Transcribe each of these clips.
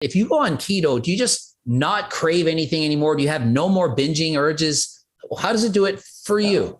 If you go on keto, do you just not crave anything anymore? Do you have no more binging urges? How does it do it for you?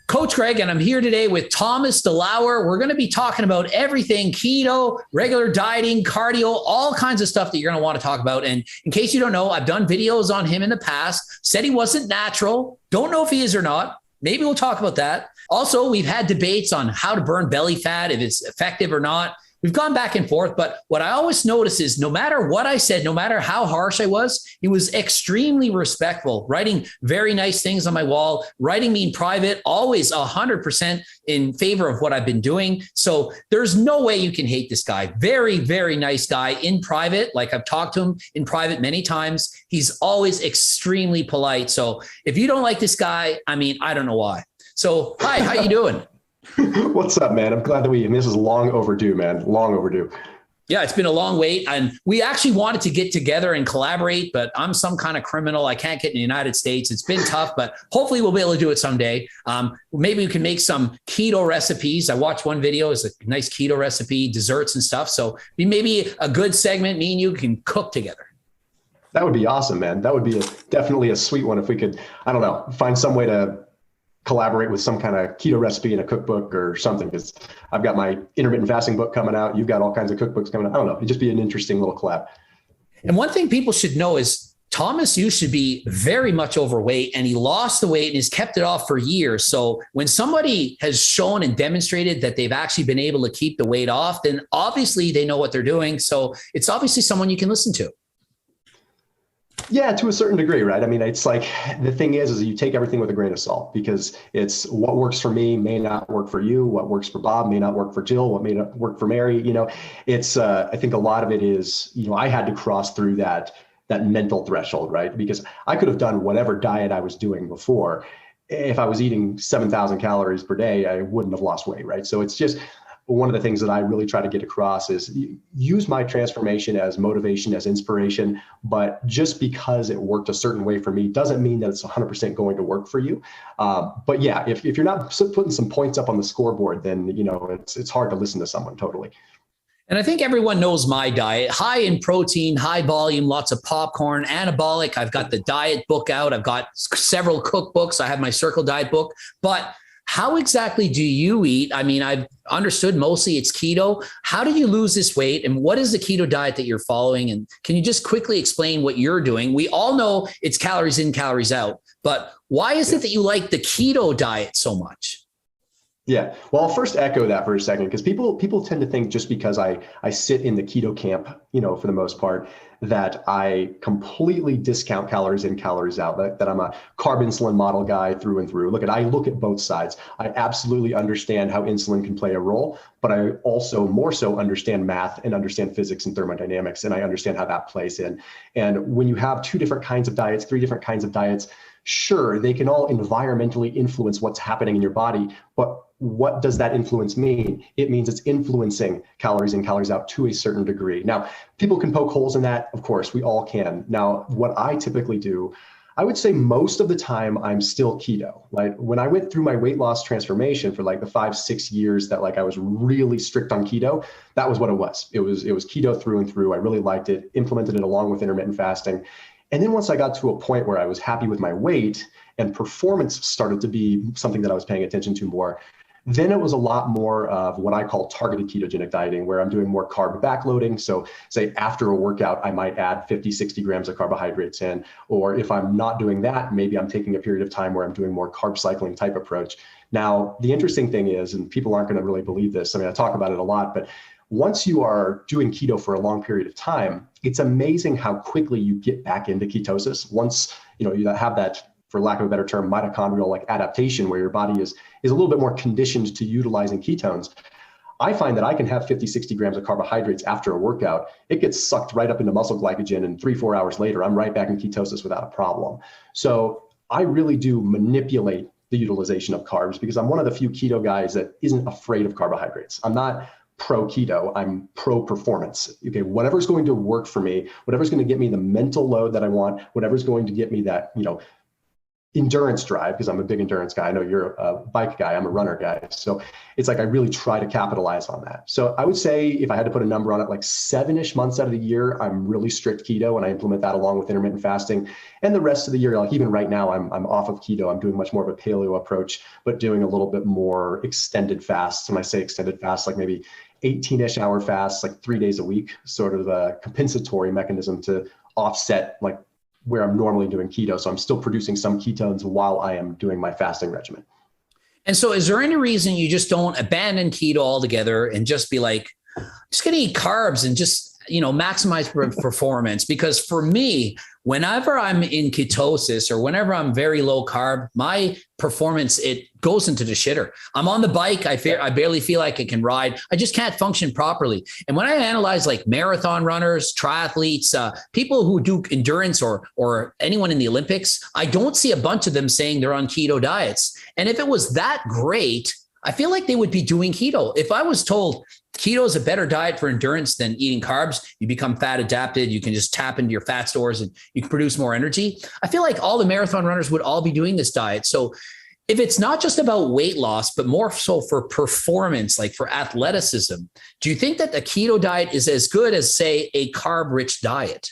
Coach Greg, and I'm here today with Thomas Delauer. We're going to be talking about everything keto, regular dieting, cardio, all kinds of stuff that you're going to want to talk about. And in case you don't know, I've done videos on him in the past, said he wasn't natural. Don't know if he is or not. Maybe we'll talk about that. Also, we've had debates on how to burn belly fat, if it's effective or not. We've gone back and forth, but what I always notice is no matter what I said, no matter how harsh I was, he was extremely respectful, writing very nice things on my wall, writing me in private, always 100% in favor of what I've been doing. So there's no way you can hate this guy. Very, very nice guy in private. Like I've talked to him in private many times. He's always extremely polite. So if you don't like this guy, I mean, I don't know why. So hi, how you doing? What's up, man? I'm glad that this is long overdue, man. Long overdue. Yeah, it's been a long wait. And we actually wanted to get together and collaborate, but I'm some kind of criminal. I can't get in the United States. It's been tough, but hopefully we'll be able to do it someday. Maybe we can make some keto recipes. I watched one video. It's a nice keto recipe, desserts and stuff. So maybe a good segment, me and you can cook together. That would be awesome, man. That would be definitely a sweet one if we could, I don't know, find some way to collaborate with some kind of keto recipe in a cookbook or something, because I've got my intermittent fasting book coming out. You've got all kinds of cookbooks coming out. I don't know. It'd just be an interesting little collab. And one thing people should know is Thomas used to be very much overweight, and he lost the weight and has kept it off for years. So when somebody has shown and demonstrated that they've actually been able to keep the weight off, then obviously they know what they're doing. So it's obviously someone you can listen to. Yeah, to a certain degree, right? I mean, it's like the thing is you take everything with a grain of salt, because it's what works for me may not work for you. What works for Bob may not work for Jill. What may not work for Mary. It's I think a lot of it is, I had to cross through that mental threshold, right? Because I could have done whatever diet I was doing before. If I was eating 7,000 calories per day, I wouldn't have lost weight, right? So it's just one of the things that I really try to get across is use my transformation as motivation, as inspiration, but just because it worked a certain way for me doesn't mean that it's 100% going to work for you. But yeah, if you're not putting some points up on the scoreboard, then, it's hard to listen to someone totally. And I think everyone knows my diet: high in protein, high volume, lots of popcorn, anabolic. I've got the diet book out. I've got several cookbooks. I have my Circle Diet book, but how exactly do you eat? I mean, I've understood mostly it's keto. How do you lose this weight? And what is the keto diet that you're following? And can you just quickly explain what you're doing? We all know it's calories in, calories out, but why is it that you like the keto diet so much? Yeah, well, I'll first echo that for a second, because people tend to think just because I sit in the keto camp, for the most part, that I completely discount calories in, calories out, that I'm a carb insulin model guy through and through. I look at both sides. I absolutely understand how insulin can play a role, but I also more so understand math and understand physics and thermodynamics, and I understand how that plays in. And when you have two different kinds of diets, three different kinds of diets, sure, they can all environmentally influence what's happening in your body, but what does that influence mean? It means it's influencing calories in, calories out to a certain degree. Now, people can poke holes in that. Of course, we all can. Now, what I typically do, I would say most of the time I'm still keto. Like when I went through my weight loss transformation for like the 5-6 years that I was really strict on keto, that was what it was. It was keto through and through. I really liked it, implemented it along with intermittent fasting. And then once I got to a point where I was happy with my weight and performance started to be something that I was paying attention to more, then it was a lot more of what I call targeted ketogenic dieting, where I'm doing more carb backloading. So say after a workout, I might add 50, 60 grams of carbohydrates in, or if I'm not doing that, maybe I'm taking a period of time where I'm doing more carb cycling type approach. Now, the interesting thing is, and people aren't going to really believe this, I mean, I talk about it a lot, but once you are doing keto for a long period of time, it's amazing how quickly you get back into ketosis. Once, you have that, for lack of a better term, mitochondrial adaptation, where your body is a little bit more conditioned to utilizing ketones. I find that I can have 50, 60 grams of carbohydrates after a workout. It gets sucked right up into muscle glycogen, and 3-4 hours later, I'm right back in ketosis without a problem. So I really do manipulate the utilization of carbs, because I'm one of the few keto guys that isn't afraid of carbohydrates. I'm not pro keto, I'm pro performance. Okay, whatever's going to work for me, whatever's going to get me the mental load that I want, whatever's going to get me that, endurance drive, because I'm a big endurance guy. I know you're a bike guy. I'm a runner guy. So it's like I really try to capitalize on that. So I would say if I had to put a number on it, like 7-ish months out of the year, I'm really strict keto, and I implement that along with intermittent fasting. And the rest of the year, like even right now, I'm off of keto. I'm doing much more of a paleo approach, but doing a little bit more extended fasts. When I say extended fasts, like maybe 18-ish hour fasts, like 3 days a week, sort of a compensatory mechanism to offset like where I'm normally doing keto. So I'm still producing some ketones while I am doing my fasting regimen. And so is there any reason you just don't abandon keto altogether and just be like, just gonna eat carbs and just, maximize performance? Because for me, whenever I'm in ketosis or whenever I'm very low carb, my performance, it goes into the shitter. I'm on the bike. I barely feel like I can ride. I just can't function properly. And when I analyze like marathon runners, triathletes, people who do endurance or anyone in the Olympics, I don't see a bunch of them saying they're on keto diets. And if it was that great, I feel like they would be doing keto. If I was told keto is a better diet for endurance than eating carbs, you become fat adapted, you can just tap into your fat stores and you can produce more energy, I feel like all the marathon runners would all be doing this diet. So if it's not just about weight loss, but more so for performance, like for athleticism, do you think that the keto diet is as good as, say, a carb-rich diet?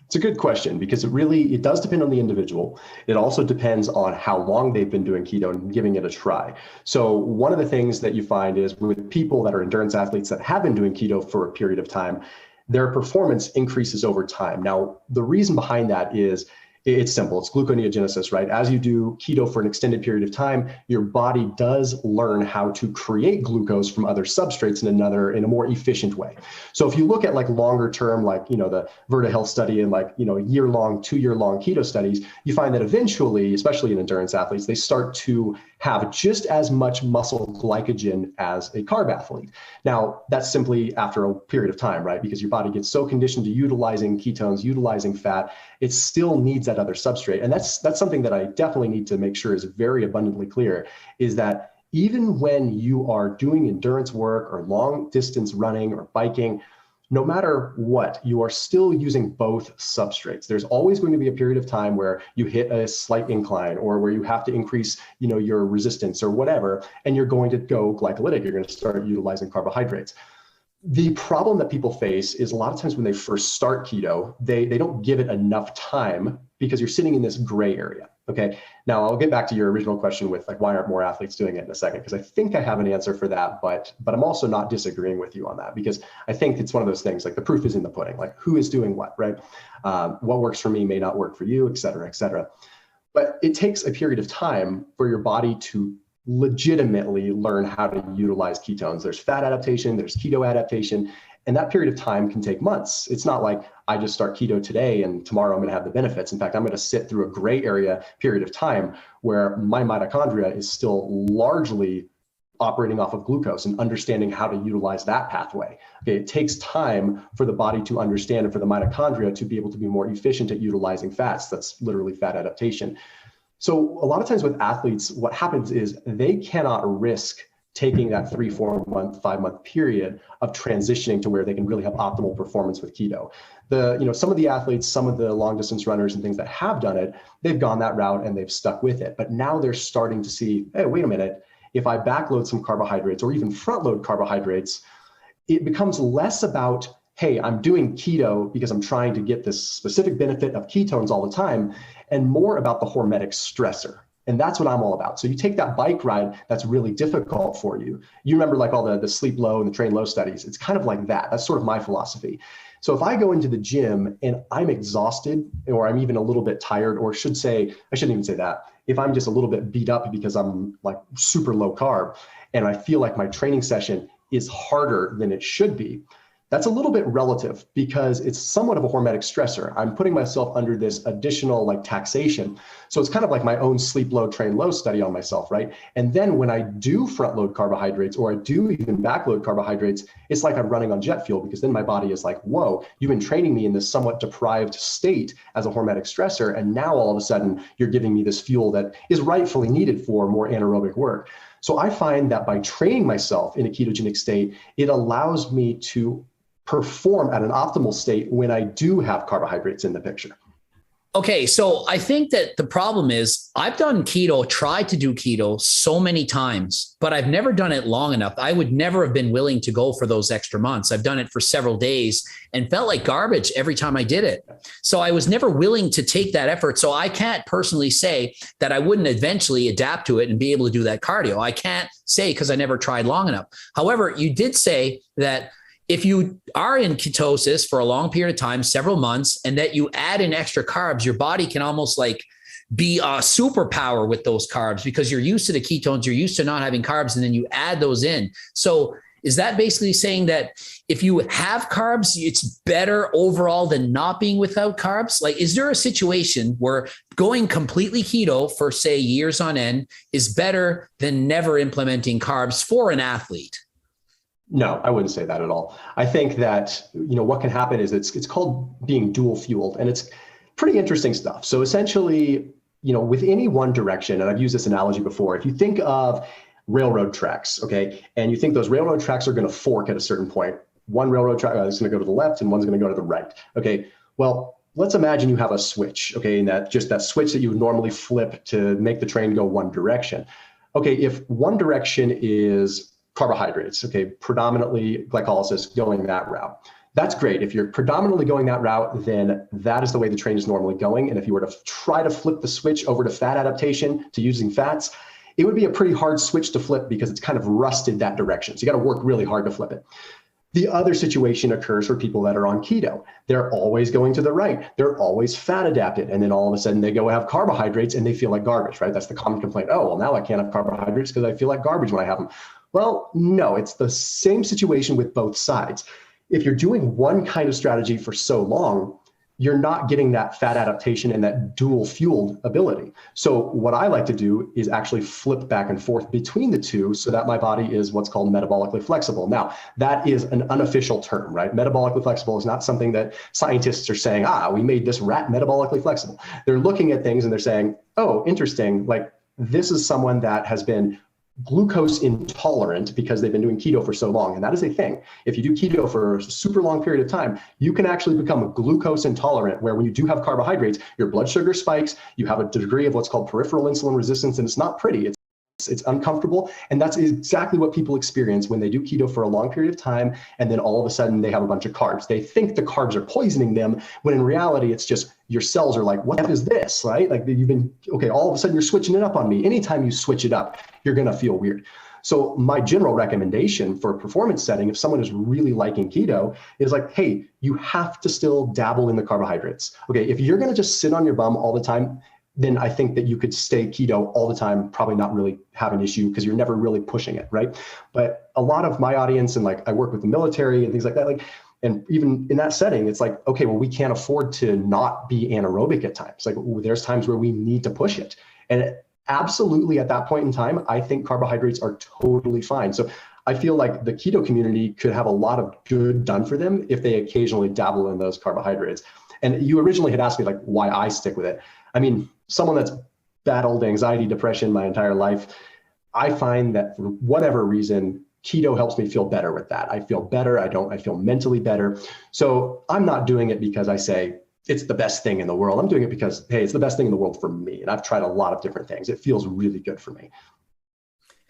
It's a good question, because it does depend on the individual. It also depends on how long they've been doing keto and giving it a try. So one of the things that you find is with people that are endurance athletes that have been doing keto for a period of time, their performance increases over time. Now, the reason behind that is it's simple. It's gluconeogenesis, right? As you do keto for an extended period of time, your body does learn how to create glucose from other substrates in a more efficient way. So if you look at like longer term, like, the Verta Health study and like, year-long, 2-year-long keto studies, you find that eventually, especially in endurance athletes, they start to have just as much muscle glycogen as a carb athlete. Now, that's simply after a period of time, right? Because your body gets so conditioned to utilizing ketones, utilizing fat, it still needs that other substrate. And that's something that I definitely need to make sure is very abundantly clear, is that even when you are doing endurance work or long distance running or biking, no matter what, you are still using both substrates. There's always going to be a period of time where you hit a slight incline or where you have to increase, your resistance or whatever, and you're going to go glycolytic. You're going to start utilizing carbohydrates. The problem that people face is a lot of times when they first start keto, they don't give it enough time because you're sitting in this gray area. Okay. Now I'll get back to your original question with like, why aren't more athletes doing it in a second? Because I think I have an answer for that, but I'm also not disagreeing with you on that, because I think it's one of those things, like the proof is in the pudding, like who is doing what, right? What works for me may not work for you, et cetera, et cetera. But it takes a period of time for your body to legitimately learn how to utilize ketones. There's fat adaptation, there's keto adaptation, and that period of time can take months. It's not like I just start keto today and tomorrow I'm going to have the benefits. In fact, I'm going to sit through a gray area period of time where my mitochondria is still largely operating off of glucose and understanding how to utilize that pathway. Okay, it takes time for the body to understand and for the mitochondria to be able to be more efficient at utilizing fats. That's literally fat adaptation. So a lot of times with athletes, what happens is they cannot risk taking that 3, 4 month, 5 month period of transitioning to where they can really have optimal performance with keto. Some of the athletes, some of the long distance runners and things that have done it, they've gone that route and they've stuck with it. But now they're starting to see, hey, wait a minute, if I backload some carbohydrates or even front load carbohydrates, it becomes less about, hey, I'm doing keto because I'm trying to get this specific benefit of ketones all the time, and more about the hormetic stressor. And that's what I'm all about. So you take that bike ride that's really difficult for you. You remember like all the sleep low and the train low studies. It's kind of like that. That's sort of my philosophy. So if I go into the gym and I'm exhausted, or I'm even a little bit tired, or I shouldn't even say that. If I'm just a little bit beat up because I'm like super low carb and I feel like my training session is harder than it should be, that's a little bit relative because it's somewhat of a hormetic stressor. I'm putting myself under this additional like taxation. So it's kind of like my own sleep low, train low study on myself, right? And then when I do front load carbohydrates or I do even back load carbohydrates, it's like I'm running on jet fuel, because then my body is like, whoa, you've been training me in this somewhat deprived state as a hormetic stressor. And now all of a sudden you're giving me this fuel that is rightfully needed for more anaerobic work. So I find that by training myself in a ketogenic state, it allows me to perform at an optimal state when I do have carbohydrates in the picture. Okay, so I think that the problem is I've done keto, tried to do keto so many times, but I've never done it long enough. I would never have been willing to go for those extra months. I've done it for several days and felt like garbage every time I did it. So I was never willing to take that effort. So I can't personally say that I wouldn't eventually adapt to it and be able to do that cardio. I can't say because I never tried long enough. However, you did say that if you are in ketosis for a long period of time, several months, and that you add in extra carbs, your body can almost like be a superpower with those carbs because you're used to the ketones, you're used to not having carbs, and then you add those in. So is that basically saying that if you have carbs, it's better overall than not being without carbs? Like, is there a situation where going completely keto for, say, years on end is better than never implementing carbs for an athlete? No, I wouldn't say that at all. I think that, what can happen is it's called being dual fueled, and it's pretty interesting stuff. So essentially, with any one direction, and I've used this analogy before, if you think of railroad tracks, okay, and you think those railroad tracks are going to fork at a certain point, one railroad track is going to go to the left and one's going to go to the right. Okay, well, let's imagine you have a switch, okay, and that switch that you would normally flip to make the train go one direction. Okay, if one direction is carbohydrates, okay, predominantly glycolysis, going that route. That's great. If you're predominantly going that route, then that is the way the train is normally going. And if you were to try to flip the switch over to fat adaptation, to using fats, it would be a pretty hard switch to flip because it's kind of rusted that direction. So you got to work really hard to flip it. The other situation occurs for people that are on keto. They're always going to the right. They're always fat adapted. And then all of a sudden they go have carbohydrates and they feel like garbage, right? That's the common complaint. Oh, well, now I can't have carbohydrates because I feel like garbage when I have them. Well, no, it's the same situation with both sides. If you're doing one kind of strategy for so long, you're not getting that fat adaptation and that dual fueled ability. So what I like to do is actually flip back and forth between the two so that my body is what's called metabolically flexible. Now, that is an unofficial term, right? Metabolically flexible is not something that scientists are saying, we made this rat metabolically flexible. They're looking at things and they're saying, oh, interesting. Like, this is someone that has been glucose intolerant because they've been doing keto for so long. And that is a thing. If you do keto for a super long period of time, you can actually become glucose intolerant, where when you do have carbohydrates, your blood sugar spikes, you have a degree of what's called peripheral insulin resistance, and it's not pretty. It's uncomfortable. And that's exactly what people experience when they do keto for a long period of time. And then all of a sudden they have a bunch of carbs. They think the carbs are poisoning them, when in reality, it's just your cells are like, what is this, right? Like, all of a sudden you're switching it up on me. Anytime you switch it up, you're going to feel weird. So my general recommendation for a performance setting, if someone is really liking keto, is like, hey, you have to still dabble in the carbohydrates. Okay, if you're going to just sit on your bum all the time, then I think that you could stay keto all the time, probably not really have an issue because you're never really pushing it, right? But a lot of my audience, and like I work with the military and things like that, like, and even in that setting, it's like, okay, well, we can't afford to not be anaerobic at times. Like, there's times where we need to push it. And absolutely at that point in time, I think carbohydrates are totally fine. So I feel like the keto community could have a lot of good done for them if they occasionally dabble in those carbohydrates. And you originally had asked me like why I stick with it. I mean, someone that's battled anxiety, depression my entire life, I find that for whatever reason, keto helps me feel better with that. I feel better. I feel mentally better. So I'm not doing it because I say it's the best thing in the world. I'm doing it because, hey, it's the best thing in the world for me. And I've tried a lot of different things. It feels really good for me.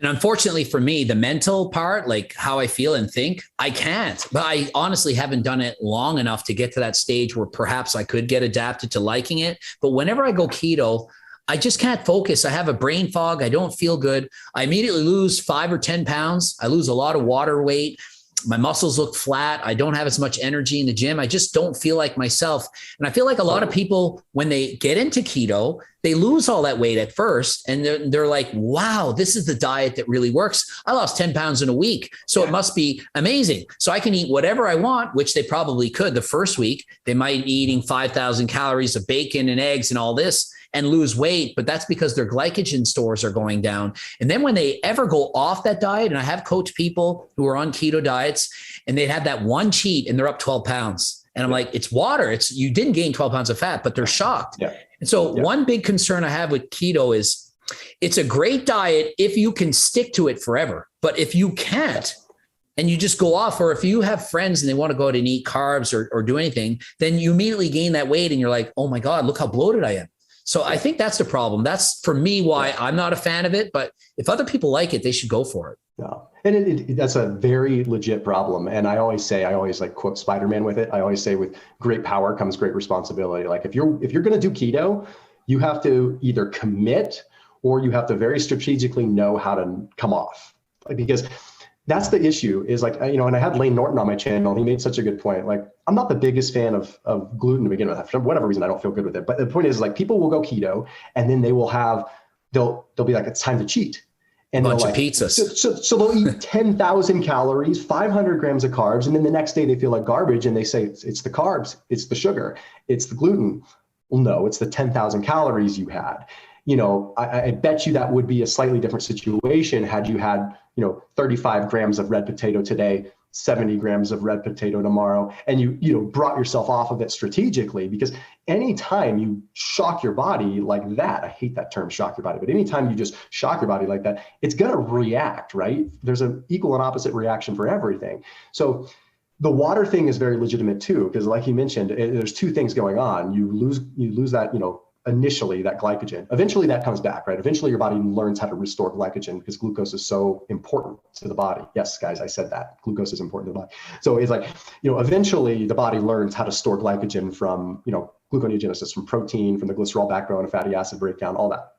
And unfortunately for me, the mental part, like how I feel and think, I can't. But I honestly haven't done it long enough to get to that stage where perhaps I could get adapted to liking it. But whenever I go keto, I just can't focus. I have a brain fog. I don't feel good. I immediately lose 5 or 10 pounds. I lose a lot of water weight. My muscles look flat. I don't have as much energy in the gym. I just don't feel like myself. And I feel like a lot of people, when they get into keto, they lose all that weight at first. And they're like, wow, this is the diet that really works. I lost 10 pounds in a week. So it must be amazing. So I can eat whatever I want, which they probably could the first week. They might be eating 5,000 calories of bacon and eggs and all this and lose weight, but that's because their glycogen stores are going down. And then when they ever go off that diet, and I have coached people who are on keto diets and they have that one cheat and they're up 12 pounds. And I'm like, it's water. You didn't gain 12 pounds of fat, but they're shocked. Yeah. And so one big concern I have with keto is it's a great diet if you can stick to it forever. But if you can't, and you just go off. Or if you have friends and they want to go out and eat carbs or do anything, then you immediately gain that weight and you're like, oh my God, look how bloated I am. So I think that's the problem. That's for me why I'm not a fan of it. But if other people like it, they should go for it. Yeah. And that's a very legit problem. And I always like quote Spider-Man with it. I always say with great power comes great responsibility. Like if you're going to do keto, you have to either commit or you have to very strategically know how to come off. Like, because that's the issue is like, you know, and I had Lane Norton on my channel. And he made such a good point. Like, I'm not the biggest fan of gluten to begin with. For whatever reason, I don't feel good with it. But the point is like people will go keto and then they'll be like, it's time to cheat. And bunch of like, pizzas. So they'll eat 10,000 calories, 500 grams of carbs. And then the next day they feel like garbage and they say, it's the carbs, it's the sugar, it's the gluten. Well, no, it's the 10,000 calories you had. You know, I bet you that would be a slightly different situation had you had, 35 grams of red potato today, 70 grams of red potato tomorrow, and you brought yourself off of it strategically. Because anytime you shock your body like that, I hate that term, shock your body, but anytime you just shock your body like that, it's going to react, right? There's an equal and opposite reaction for everything. So the water thing is very legitimate too, because like you mentioned, there's two things going on. You lose that, initially that glycogen. Eventually that comes back, right? Eventually your body learns how to restore glycogen because glucose is so important to the body. Yes, guys, I said that. Glucose is important to the body. So it's like, eventually the body learns how to store glycogen from, gluconeogenesis, from protein, from the glycerol backbone, and fatty acid breakdown, all that.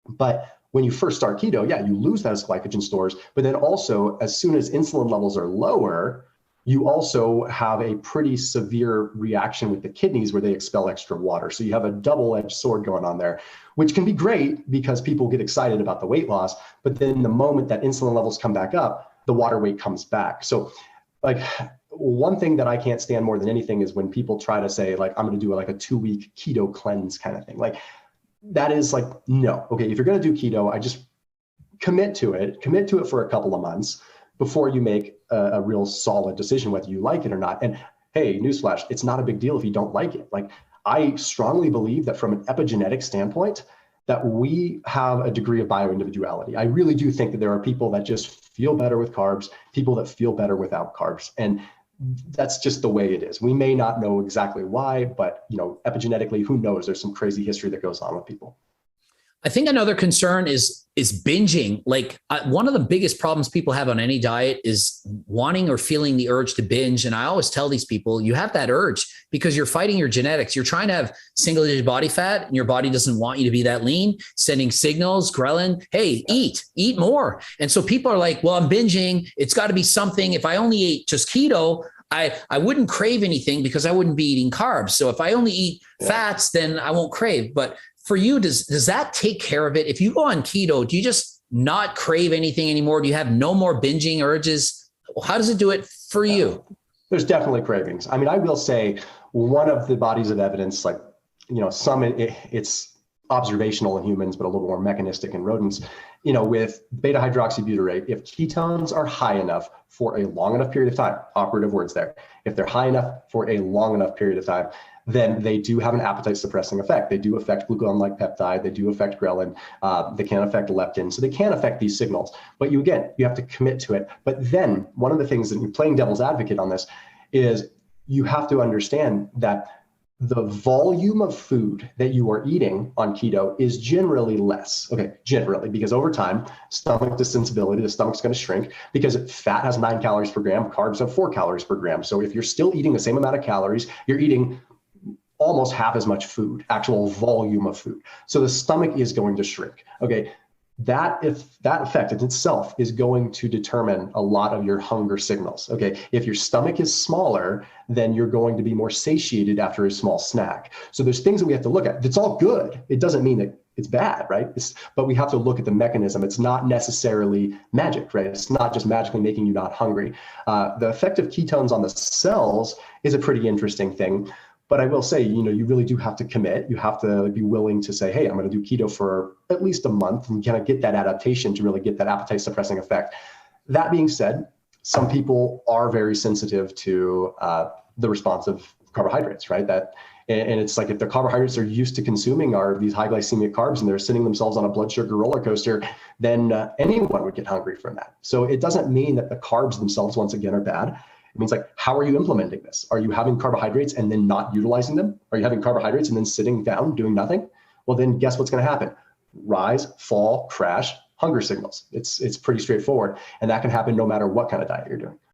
But when you first start keto, yeah, you lose those glycogen stores, but then also as soon as insulin levels are lower, you also have a pretty severe reaction with the kidneys where they expel extra water. So you have a double-edged sword going on there, which can be great because people get excited about the weight loss. But then the moment that insulin levels come back up, the water weight comes back. So like one thing that I can't stand more than anything is when people try to say like, I'm going to do like a 2-week keto cleanse kind of thing. Like that is like, no. Okay, if you're going to do keto, I just commit to it for a couple of months before you make a real solid decision whether you like it or not. And hey, newsflash, it's not a big deal if you don't like it. Like I strongly believe that from an epigenetic standpoint, that we have a degree of bioindividuality. I really do think that there are people that just feel better with carbs, people that feel better without carbs. And that's just the way it is. We may not know exactly why, but epigenetically, who knows? There's some crazy history that goes on with people. I think another concern is binging. Like one of the biggest problems people have on any diet is wanting or feeling the urge to binge. And I always tell these people, you have that urge because you're fighting your genetics. You're trying to have single digit body fat and your body doesn't want you to be that lean, sending signals, ghrelin, hey, eat more. And so people are like, well, I'm binging. It's got to be something. If I only ate just keto, I wouldn't crave anything because I wouldn't be eating carbs. So if I only eat fats, then I won't crave. But for you, does that take care of it? If you go on keto, do you just not crave anything anymore? Do you have no more binging urges? How does it do it for you? There's definitely cravings. I mean, I will say one of the bodies of evidence, like, some it's observational in humans, but a little more mechanistic in rodents, with beta hydroxybutyrate, if ketones are high enough for a long enough period of time, operative words there, if they're high enough for a long enough period of time, then they do have an appetite suppressing effect. They do affect glucagon-like peptide. They do affect ghrelin. They can affect leptin. So they can affect these signals. But you have to commit to it. But then one of the things that you're playing devil's advocate on this is you have to understand that the volume of food that you are eating on keto is generally less. Okay, generally, because over time, stomach distensibility, the stomach's going to shrink because fat has 9 calories per gram, carbs have 4 calories per gram. So if you're still eating the same amount of calories, you're eating almost half as much food, actual volume of food. So the stomach is going to shrink. Okay, that effect in itself is going to determine a lot of your hunger signals. Okay, if your stomach is smaller, then you're going to be more satiated after a small snack. So there's things that we have to look at. It's all good. It doesn't mean that it's bad, right? But we have to look at the mechanism. It's not necessarily magic, right? It's not just magically making you not hungry. The effect of ketones on the cells is a pretty interesting thing. But I will say, you really do have to commit. You have to be willing to say, hey, I'm going to do keto for at least a month and kind of get that adaptation to really get that appetite suppressing effect. That being said, some people are very sensitive to the response of carbohydrates, right? That And it's like if the carbohydrates they're used to consuming are these high glycemic carbs and they're sitting themselves on a blood sugar roller coaster, then anyone would get hungry from that. So it doesn't mean that the carbs themselves, once again, are bad. It means like, how are you implementing this? Are you having carbohydrates and then not utilizing them? Are you having carbohydrates and then sitting down doing nothing? Well, then guess what's going to happen? Rise, fall, crash, hunger signals. It's pretty straightforward. And that can happen no matter what kind of diet you're doing.